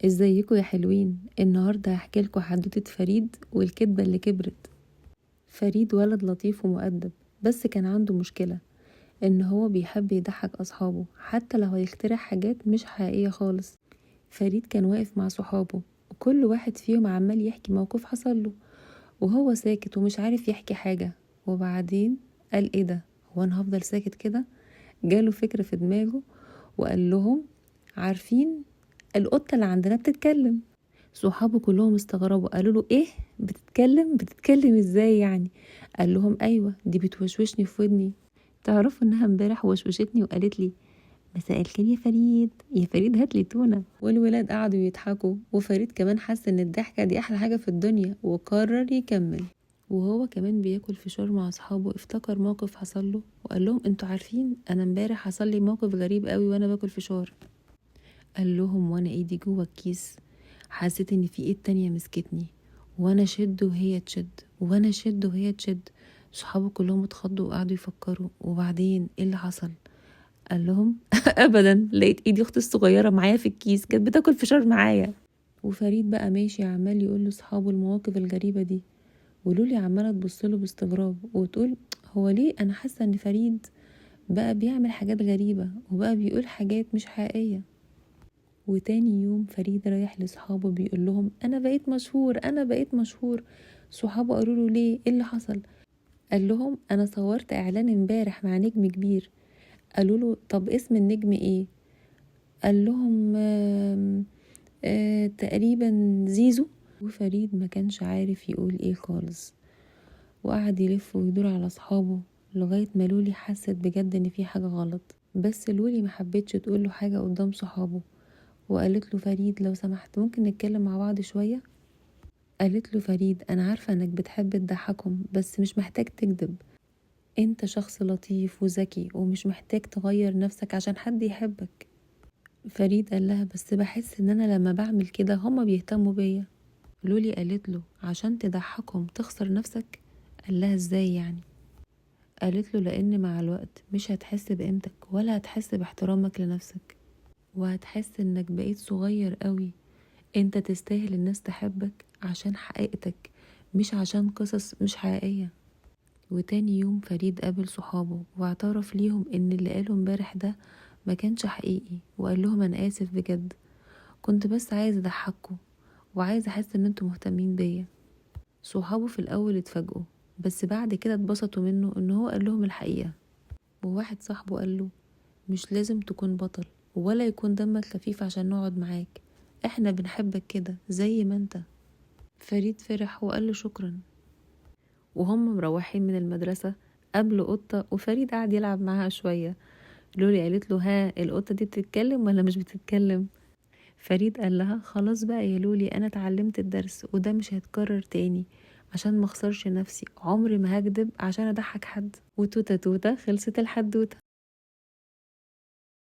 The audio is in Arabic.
ازيكم يا حلوين؟ النهارده هحكي لكم حدوته فريد والكدبه اللي كبرت. فريد ولد لطيف ومؤدب، بس كان عنده مشكله ان هو بيحب يضحك اصحابه حتى لو هيخترع حاجات مش حقيقيه خالص. فريد كان واقف مع صحابه وكل واحد فيهم عمال يحكي موقف حصل له وهو ساكت ومش عارف يحكي حاجه. وبعدين قال ايه ده، هو انا هفضل ساكت كده؟ جاله فكره في دماغه وقال لهم: عارفين القطه اللي عندنا بتتكلم؟ صحابه كلهم استغربوا، قالوا له: ايه بتتكلم ازاي يعني؟ قال لهم: ايوه، دي بتوشوشني في ودني. تعرفوا انها امبارح وشوشتني وقالت لي: مساء الخير يا فريد، يا فريد هات لي تونه. والولاد قعدوا يضحكوا، وفريد كمان حس ان الضحكه دي احلى حاجه في الدنيا وقرر يكمل. وهو كمان بياكل فشار مع اصحابه افتكر موقف حصل له وقال لهم: انتوا عارفين انا امبارح حصل لي موقف غريب قوي وانا باكل فشار. قال لهم: وانا ايدي جوه الكيس حسيت ان في ايد تانية مسكتني، وانا شد وهي تشد وانا شد وهي تشد. صحابه كلهم اتخضوا وقعدوا يفكروا. وبعدين ايه اللي حصل؟ قال لهم: ابدا، لقيت ايدي اختي الصغيره معايا في الكيس كانت بتاكل فشار معايا. وفريد بقى ماشي عمال يقول لاصحابه المواقف الغريبه دي، ولولي عماله تبص له باستغراب وتقول: هو ليه انا حاسه ان فريد بقى بيعمل حاجات غريبه وبقى بيقول حاجات مش حقيقيه؟ وتاني يوم فريد رايح لصحابه بيقول لهم: انا بقيت مشهور، انا بقيت مشهور. صحابه قالوا له: ليه، ايه اللي حصل؟ قال لهم: انا صورت اعلان امبارح مع نجم كبير. قالوا له: طب اسم النجم ايه؟ قال لهم: تقريبا زيزو. وفريد ما كانش عارف يقول ايه خالص، وقعد يلف ويدور على اصحابه لغاية ما لولي حست بجد ان في حاجة غلط. بس لولي ما حبتش تقوله حاجة قدام صحابه، وقالت له: فريد لو سمحت ممكن نتكلم مع بعض شوية؟ قالت له: فريد انا عارفة انك بتحب تضحكهم بس مش محتاج تكذب، انت شخص لطيف وذكي ومش محتاج تغير نفسك عشان حد يحبك. فريد قال لها: بس بحس ان انا لما بعمل كده هما بيهتموا بيا. لولي قالت له: عشان تضحكهم تخسر نفسك؟ قال لها: ازاي يعني؟ قالت له: لان مع الوقت مش هتحس بقيمتك ولا هتحس باحترامك لنفسك، وهتحس انك بقيت صغير قوي. انت تستاهل الناس تحبك عشان حقيقتك، مش عشان قصص مش حقيقية. وتاني يوم فريد قابل صحابه واعترف ليهم ان اللي قاله امبارح ده ما كانش حقيقي، وقال لهم: انا اسف بجد، كنت بس عايز اضحككم وعايز احس ان انتوا مهتمين بيا. صحابه في الاول اتفاجئوا، بس بعد كده اتبسطوا منه ان هو قال لهم الحقيقة. وواحد صاحبه قال له: مش لازم تكون بطل ولا يكون دمك خفيف عشان نقعد معاك، احنا بنحبك كده زي ما انت. فريد فرح وقال له: شكرا. وهم مروحين من المدرسة قابلوا قطة وفريد قعد يلعب معاها شوية. لولي قالت له: ها، القطة دي بتتكلم ولا مش بتتكلم؟ فريد قال لها: خلاص بقى يا لولي، انا اتعلمت الدرس وده مش هيتكرر تاني، عشان ما اخسرش نفسي عمري ما هكدب عشان اضحك حد. وتوتة توتة خلصت الحدوتة.